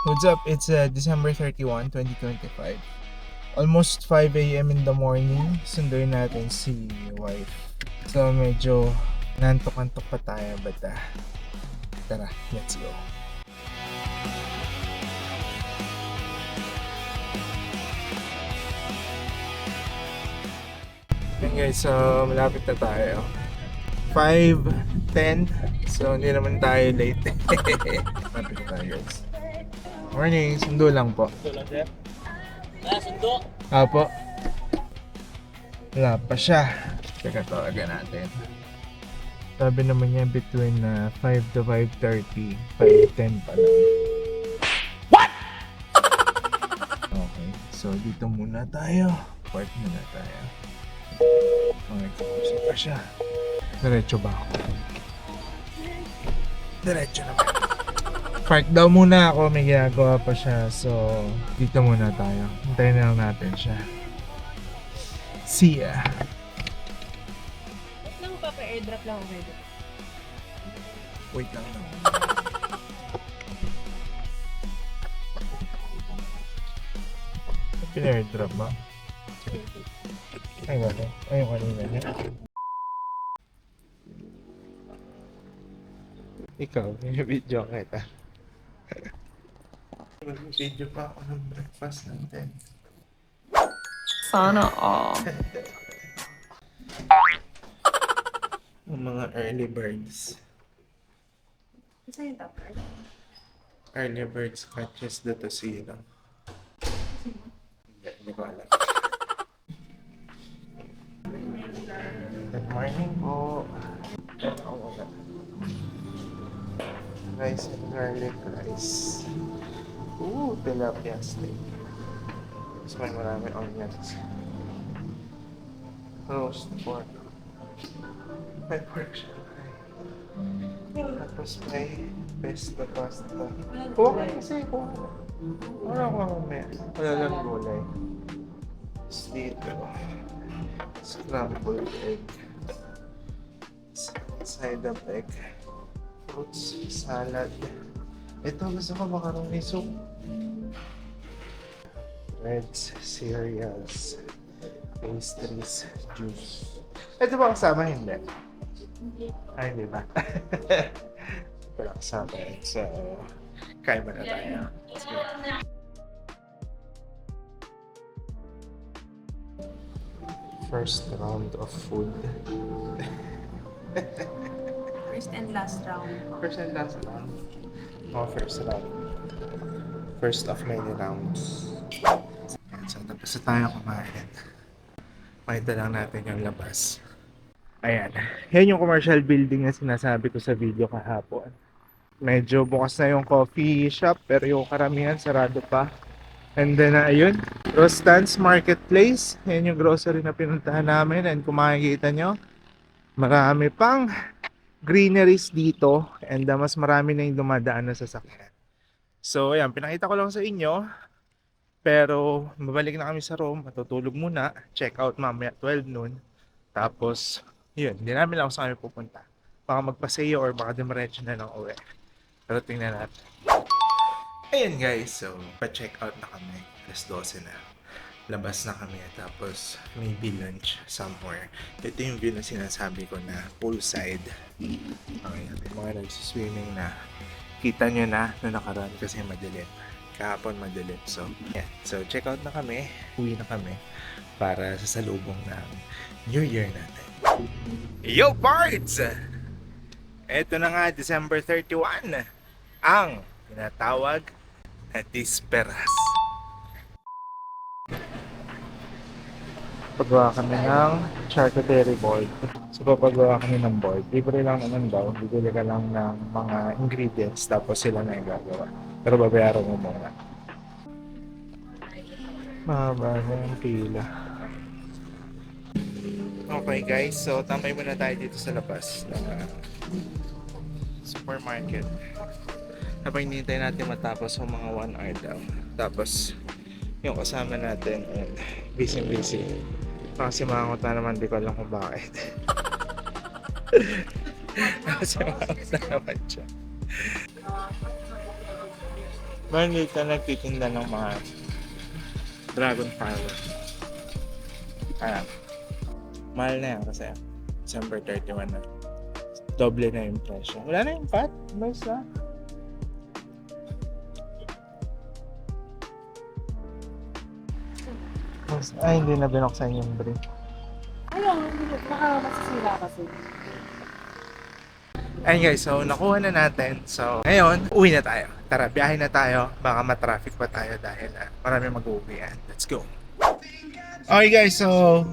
What's up? It's December 31, 2025. Almost 5 a.m. in the morning. Sunduin natin si wife. So medyo nantok-antok pa tayo but tara, let's go. Okay guys, so malapit na tayo. 5:10. So hindi naman tayo late. Malapit na tayo guys. Morning, sundo lang po. Sundo lang, sir? Sundo? Apo. Wala pa siya. Teka, tawagan natin. Sabi naman niya between 5 to 5:30. 5:10 pa lang. What? Okay, so dito muna tayo. Park muna tayo. Okay, kausap pa siya. Diretso ba ako? Diretso naman. Park daw muna ako, may ginagawa pa siya. So, dito muna tayo. Hintayin na lang natin siya. See ya! Wait lang, papa-airdrop lang ako dito. Wait lang lang. Pina-airdrop mo? Ay, wala. Ay, yung kanina niya. Ikaw, may video kita. Mag-video pa ako ng breakfast natin. Sana all. Ang mga early birds. Isa yung top right? Early birds catches the tosino. Hindi ko alam. Good morning po. Rice and garlic rice. Ooh, tilapia steak. Tapos may marami onions. Roast pork. May pork siya. Tapos may pesto pasta. Kuha ka kasi, kuha ka. Wala ko mamaya. Wala lang gulay. Tapos dito, scrambled egg. Side of egg. Fruits, salad. Ito, gusto ko macaroni soup. Breads, cereals, pastries, juice. Ito ba kasama? Hindi. Ay, hindi ba? Wala kasama yun. So, kain mo na tayo. Let's go. First round of food. First and last round. First and last round. Oh, first round. First of many rounds. So, tapos na tayo kumain. Makita lang natin yung labas. Ayan. Yan yung commercial building na sinasabi ko sa video kahapon. Medyo bukas na yung coffee shop pero yung karamihan sarado pa. And then, ayun. Rostan's Marketplace. Yan yung grocery na pinuntahan namin. And kung makikita nyo, marami pang greeneries dito. And mas marami na yung dumadaan na sasakyan. So, ayan. Pinakita ko lang sa inyo. Pero, mabalik na kami sa room. Matutulog muna. Check out mamaya 12 noon. Tapos, yun. Hindi namin lang kung saan kami pupunta. Baka magpaseyo or baka dumiretso na lang uwi. Pero tingnan natin. Ayan guys, so pa-check out na kami. Alas 12 na. Labas na kami tapos maybe lunch somewhere. Ito yung view na sinasabi ko na poolside. Okay, mga nagsiswimming na. Kita nyo na nakaraan kasi madilim. Kahapon madilim. So, yeah. So, check out na kami. Uwi na kami para sa salubong ng New Year natin. Yo, parts! Ito na nga, December 31. Ang tinatawag na Disperas. Pagawa kami ng charcuterie board. So papagawa kami ng board. Libre lang naman daw. Bibili ka lang ng mga ingredients tapos sila na yung gagawa. Pero babayaran mo muna. Mahaba na yung pila. Okay guys, so tambay muna tayo dito sa labas ng supermarket. Habang hinihintay natin matapos yung mga 1 hour daw. Tapos, yung kasama natin, busy. Kasi mangot na naman, di ko alam kung bakit. Kasi mangot na naman siya. Meron dito nagtitinda ng mga dragon flower. Ayan. Mahal na yan kasi December 31 na. Doble na yung presyo. Wala na yung pat. Nice na. Ay, hindi na binuksan yung brief. Ayaw, baka masisira kasi. Ayun guys, so nakuha na natin. So, ngayon, uwi na tayo. Tara, biyahe na tayo. Baka matraffic pa tayo dahil marami mag-uwian. Let's go. Okay guys, so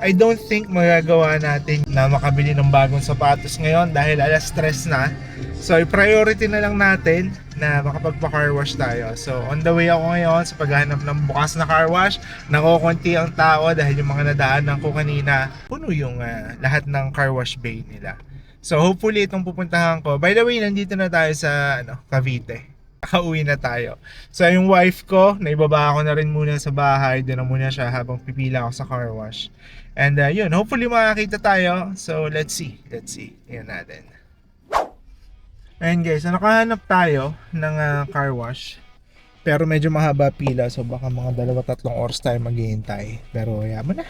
I don't think magagawa natin na makabili ng bagong sapatos ngayon dahil alas 3 na. So, priority na lang natin na makapagpa-car wash tayo. So, on the way ako ngayon sa paghahanap ng bukas na car wash. Nakukunti ang tao dahil yung mga nadaanan ko kanina, puno yung lahat ng car wash bay nila. So, hopefully itong pupuntahan ko. By the way, nandito na tayo sa Cavite. Nakauwi na tayo. So, yung wife ko, naibaba ko na rin muna sa bahay. Doon na muna siya habang pipila ako sa car wash. And yun, hopefully makakita tayo. So, let's see. Tingnan natin. Ayun guys, so nakahanap tayo ng car wash. Pero medyo mahaba pila. So, baka mga 2-3 oras tayo maghihintay. Pero yaman na.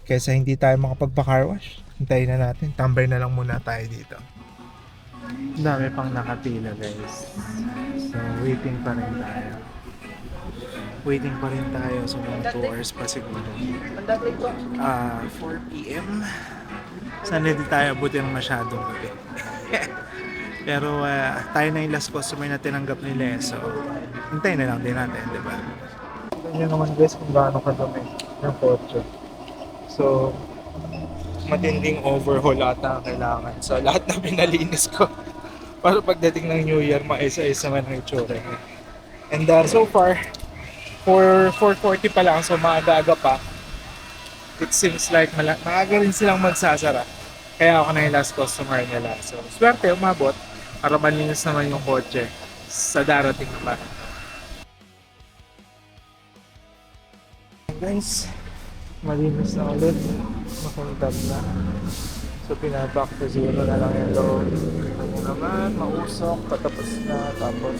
Kaysa hindi tayo makapagpa-car wash. Hintayin na natin. Tambay na lang muna tayo dito. Dami pang nakapila guys. So, waiting pa rin tayo. So, mga 2 hours pa siguro. 4 p.m. Sana hindi tayo abutin masyadong gabi. Pero tayo na yung last customer na tinanggap nila so hintayin na lang din natin, di ba? Ganyan naman guys kung gaano kadami yung kotse. So, matinding overhaul ata ang kailangan. So, lahat na pinalinis ko. Para pagdating ng New Year, maisa-isa man ang itsura niya. And so far, 4:40 pa lang, so maaga-aga pa. It seems like maaga rin silang magsasara. Kaya ako na yung last customer nila. So, swerte, umabot para malinis naman yung kotse sa darating naman. Guys, malinis na ulit. Makuntab na. So, pinaback to 0 na lang yung loob. Ano naman, mausok, patapos na, tapos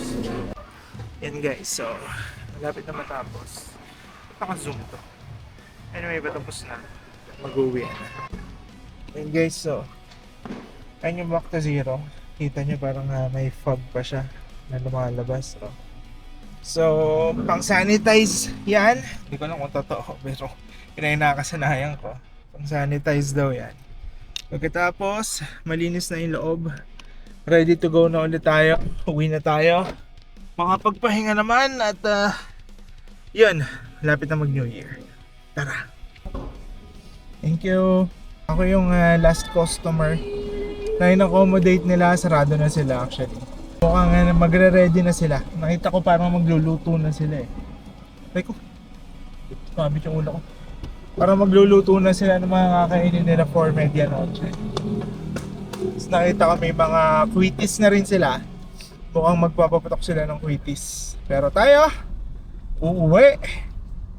yan guys, so malapit na matapos. Naka-zoom to. Anyway, patapos na. Mag-uwi na. Yan guys, so ayun yung back to 0. Kita nyo parang may fog pa siya na lumalabas. So, pang sanitize yan. Hindi ko alam kung totoo, pero yun ay nakasanayan ko. Pang sanitize daw yan. Pagkatapos, malinis na yung loob. Ready to go na ulit tayo. Uwi na tayo. Makapagpahinga naman at yun, lapit na mag New Year. Tara. Thank you. Ako yung last customer na in-accommodate nila. Sarado na sila actually. Mukhang magre-ready na sila. Nakita ko parang magluluto na sila eh. Teko, kamit yung ulo ko. Parang magluluto na sila ng mga kakainin nila for medianoche. Tapos nakita ko may mga quitis na rin sila. Mukhang magpapapatok sila ng quitis. Pero tayo, uuwi.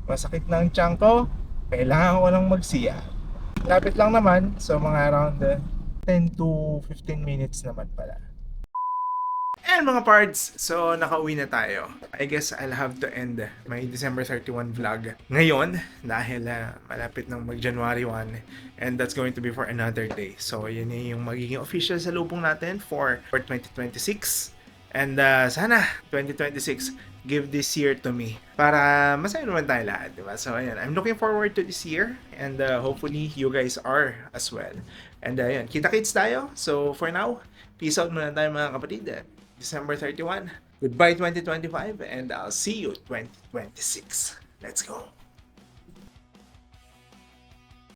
Masakit na ang tiyan ko. Kailangan ko lang magsiya. Lapit lang naman. So mga around 10 to 15 minutes naman pala. And mga pards, so nakauwi na tayo. I guess I'll have to end my December 31 vlog ngayon dahil malapit ng mag-January 1 and that's going to be for another day. So yun yung magiging official sa lubong natin for 2026. And sana 2026 give this year to me para masaya naman tayo lahat, diba? So ayan, I'm looking forward to this year and hopefully you guys are as well. And ayan, kita-kits tayo. So for now, peace out muna tayo mga kapatid. December 31. Goodbye 2025 and I'll see you 2026. Let's go.